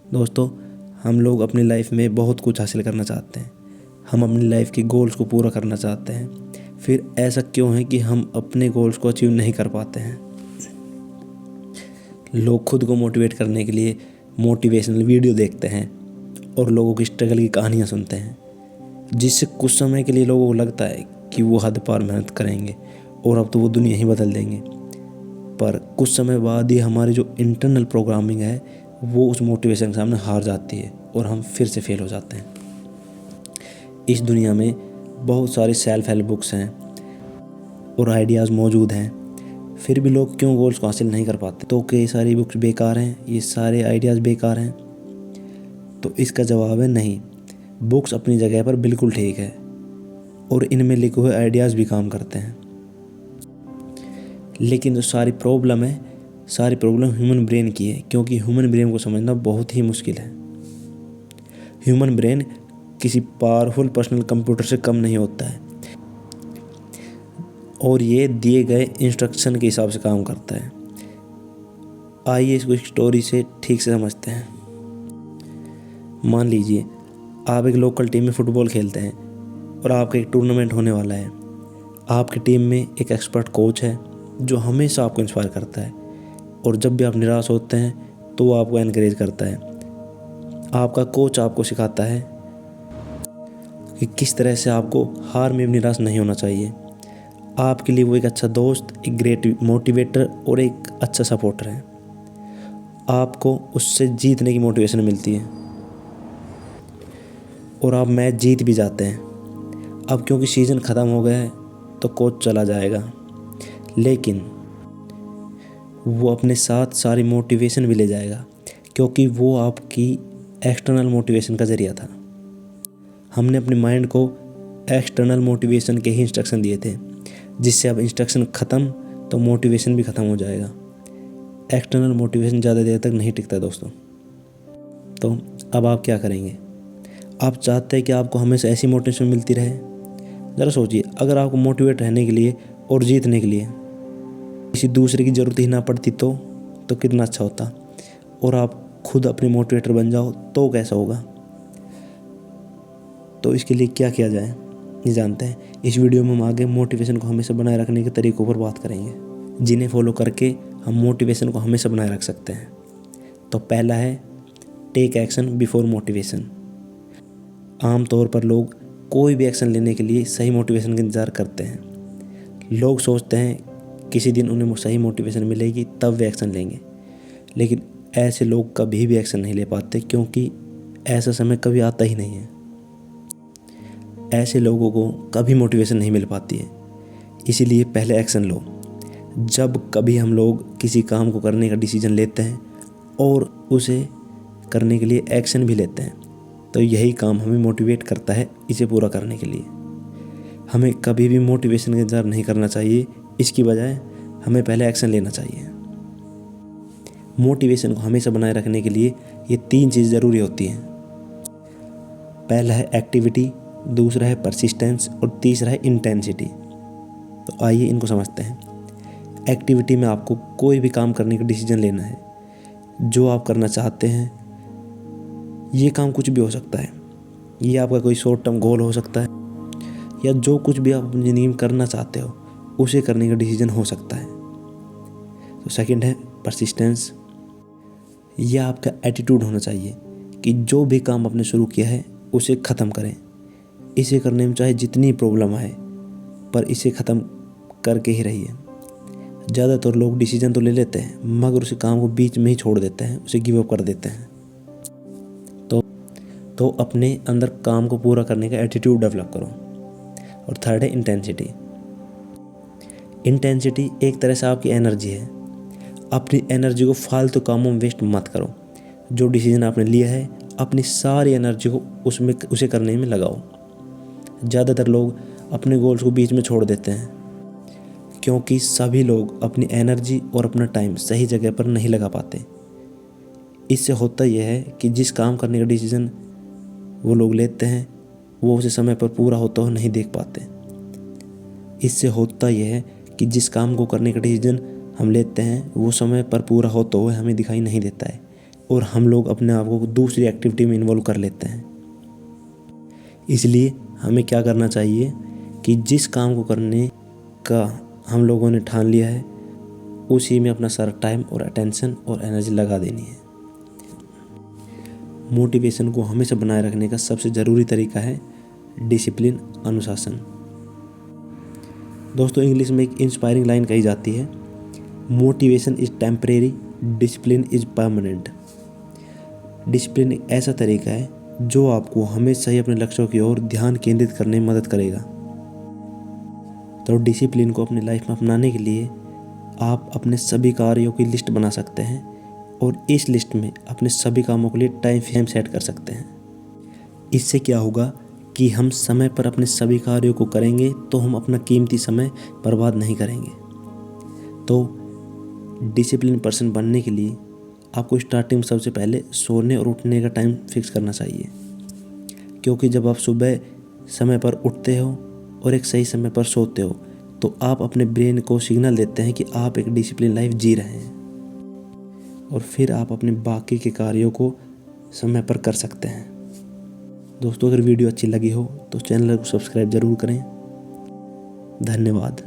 दोस्तों, हम लोग अपनी लाइफ में बहुत कुछ हासिल करना चाहते हैं। हम अपनी लाइफ के गोल्स को पूरा करना चाहते हैं। फिर ऐसा क्यों है कि हम अपने गोल्स को अचीव नहीं कर पाते हैं? लोग खुद को मोटिवेट करने के लिए मोटिवेशनल वीडियो देखते हैं और लोगों की स्ट्रगल की कहानियाँ सुनते हैं, जिससे कुछ समय के लिए लोगों को लगता है कि वो हद पार मेहनत करेंगे और अब तो वो दुनिया ही बदल देंगे। पर कुछ समय बाद ही हमारी जो इंटरनल प्रोग्रामिंग है वो उस मोटिवेशन के सामने हार जाती है और हम फिर से फेल हो जाते हैं। इस दुनिया में बहुत सारी सेल्फ हेल्प बुक्स हैं और आइडियाज़ मौजूद हैं, फिर भी लोग क्यों गोल्स को हासिल नहीं कर पाते? तो क्या ये सारी बुक्स बेकार हैं, ये सारे आइडियाज़ बेकार हैं? तो इसका जवाब है नहीं। बुक्स अपनी जगह पर बिल्कुल ठीक है और इनमें लिखे हुए आइडियाज़ भी काम करते हैं, लेकिन जो सारी प्रॉब्लम ह्यूमन ब्रेन की है, क्योंकि ह्यूमन ब्रेन को समझना बहुत ही मुश्किल है। ह्यूमन ब्रेन किसी पावरफुल पर्सनल कंप्यूटर से कम नहीं होता है और ये दिए गए इंस्ट्रक्शन के हिसाब से काम करता है। आइए इसको एक स्टोरी से ठीक से समझते हैं। मान लीजिए आप एक लोकल टीम में फ़ुटबॉल खेलते हैं और आपका एक टूर्नामेंट होने वाला है। आपकी टीम में एक एक्सपर्ट कोच है जो हमेशा आपको इंस्पायर करता है और जब भी आप निराश होते हैं तो वो आपको एनकरेज करता है। आपका कोच आपको सिखाता है कि किस तरह से आपको हार में निराश नहीं होना चाहिए। आपके लिए वो एक अच्छा दोस्त, एक ग्रेट मोटिवेटर और एक अच्छा सपोर्टर है। आपको उससे जीतने की मोटिवेशन मिलती है और आप मैच जीत भी जाते हैं। अब क्योंकि सीज़न ख़त्म हो गया है तो कोच चला जाएगा, लेकिन वो अपने साथ सारी मोटिवेशन भी ले जाएगा, क्योंकि वो आपकी एक्सटर्नल मोटिवेशन का ज़रिया था। हमने अपने माइंड को एक्सटर्नल मोटिवेशन के ही इंस्ट्रक्शन दिए थे, जिससे अब इंस्ट्रक्शन ख़त्म तो मोटिवेशन भी ख़त्म हो जाएगा। एक्सटर्नल मोटिवेशन ज़्यादा देर तक नहीं टिकता दोस्तों। तो अब आप क्या करेंगे? आप चाहते हैं कि आपको हमेशा ऐसी मोटिवेशन मिलती रहे? ज़रा सोचिए, अगर आपको मोटिवेट रहने के लिए और जीतने के लिए किसी दूसरे की ज़रूरत ही ना पड़ती तो कितना अच्छा होता, और आप खुद अपने मोटिवेटर बन जाओ तो कैसा होगा? तो इसके लिए क्या किया जाए ये जानते हैं। इस वीडियो में हम आगे मोटिवेशन को हमेशा बनाए रखने के तरीकों पर बात करेंगे, जिन्हें फॉलो करके हम मोटिवेशन को हमेशा बनाए रख सकते हैं। तो पहला है टेक एक्शन बिफोर मोटिवेशन। आमतौर पर लोग कोई भी एक्शन लेने के लिए सही मोटिवेशन का इंतज़ार करते हैं। लोग सोचते हैं किसी दिन उन्हें सही मोटिवेशन मिलेगी तब वे एक्शन लेंगे, लेकिन ऐसे लोग कभी भी एक्शन नहीं ले पाते, क्योंकि ऐसा समय कभी आता ही नहीं है। ऐसे लोगों को कभी मोटिवेशन नहीं मिल पाती है। इसीलिए पहले एक्शन लो। जब कभी हम लोग किसी काम को करने का डिसीजन लेते हैं और उसे करने के लिए एक्शन भी लेते हैं, तो यही काम हमें मोटिवेट करता है इसे पूरा करने के लिए। हमें कभी भी मोटिवेशन का इंतज़ार नहीं करना चाहिए, इसकी बजाय हमें पहले एक्शन लेना चाहिए। मोटिवेशन को हमेशा बनाए रखने के लिए ये 3 चीज़ ज़रूरी होती हैं। पहला है एक्टिविटी, दूसरा है परसिस्टेंस और तीसरा है इंटेंसिटी। तो आइए इनको समझते हैं। एक्टिविटी में आपको कोई भी काम करने का डिसीजन लेना है। जो आप करना चाहते हैं, ये काम कुछ भी हो सकता है। ये आपका कोई शॉर्ट टर्म गोल हो सकता है, या जो कुछ भी आप अपनी ज़िंदगी में करना चाहते हो उसे करने का डिसीजन हो सकता है। तो सेकंड है परसिस्टेंस। यह आपका एटीट्यूड होना चाहिए कि जो भी काम आपने शुरू किया है उसे ख़त्म करें। इसे करने में चाहे जितनी प्रॉब्लम आए, पर इसे ख़त्म करके ही रहिए। ज़्यादातर लोग डिसीजन तो ले लेते हैं मगर उस काम को बीच में ही छोड़ देते हैं, उसे गिव अप कर देते हैं। तो अपने अंदर काम को पूरा करने का एटीट्यूड डेवलप करो। और थर्ड है इंटेंसिटी। इंटेंसिटी एक तरह से आपकी एनर्जी है। अपनी एनर्जी को फालतू कामों में वेस्ट मत करो। जो डिसीजन आपने लिया है, अपनी सारी एनर्जी को उसे करने में लगाओ। ज़्यादातर लोग अपने गोल्स को बीच में छोड़ देते हैं, क्योंकि सभी लोग अपनी एनर्जी और अपना टाइम सही जगह पर नहीं लगा पाते। इससे होता यह है कि जिस काम करने का डिसीजन वो लोग लेते हैं वो उसे समय पर पूरा होता हुआ नहीं देख पाते। इससे होता यह है कि जिस काम को करने का डिसीजन हम लेते हैं वो समय पर पूरा होता हुआ हमें दिखाई नहीं देता है, और हम लोग अपने आप को दूसरी एक्टिविटी में इन्वॉल्व कर लेते हैं। इसलिए हमें क्या करना चाहिए कि जिस काम को करने का हम लोगों ने ठान लिया है उसी में अपना सारा टाइम और अटेंशन और एनर्जी लगा देनी है। मोटिवेशन को हमेशा बनाए रखने का सबसे ज़रूरी तरीका है डिसिप्लिन, अनुशासन। दोस्तों, इंग्लिश में एक इंस्पायरिंग लाइन कही जाती है, motivation is temporary, discipline is permanent. Discipline एक ऐसा तरीका है जो आपको हमेशा ही अपने लक्ष्यों की ओर ध्यान केंद्रित करने में मदद करेगा। तो डिसिप्लिन को अपनी लाइफ में अपनाने के लिए आप अपने सभी कार्यों की लिस्ट बना सकते हैं और इस लिस्ट में अपने सभी कामों के लिए टाइम फ्रेम सेट कर सकते हैं। इससे क्या होगा कि हम समय पर अपने सभी कार्यों को करेंगे तो हम अपना कीमती समय बर्बाद नहीं करेंगे। तो डिसिप्लिन पर्सन बनने के लिए आपको स्टार्टिंग में सबसे पहले सोने और उठने का टाइम फिक्स करना चाहिए, क्योंकि जब आप सुबह समय पर उठते हो और एक सही समय पर सोते हो तो आप अपने ब्रेन को सिग्नल देते हैं कि आप एक डिसिप्लिन लाइफ जी रहे हैं और फिर आप अपने बाकी के कार्यों को समय पर कर सकते हैं। दोस्तों, अगर वीडियो अच्छी लगी हो तो चैनल को सब्सक्राइब ज़रूर करें। धन्यवाद।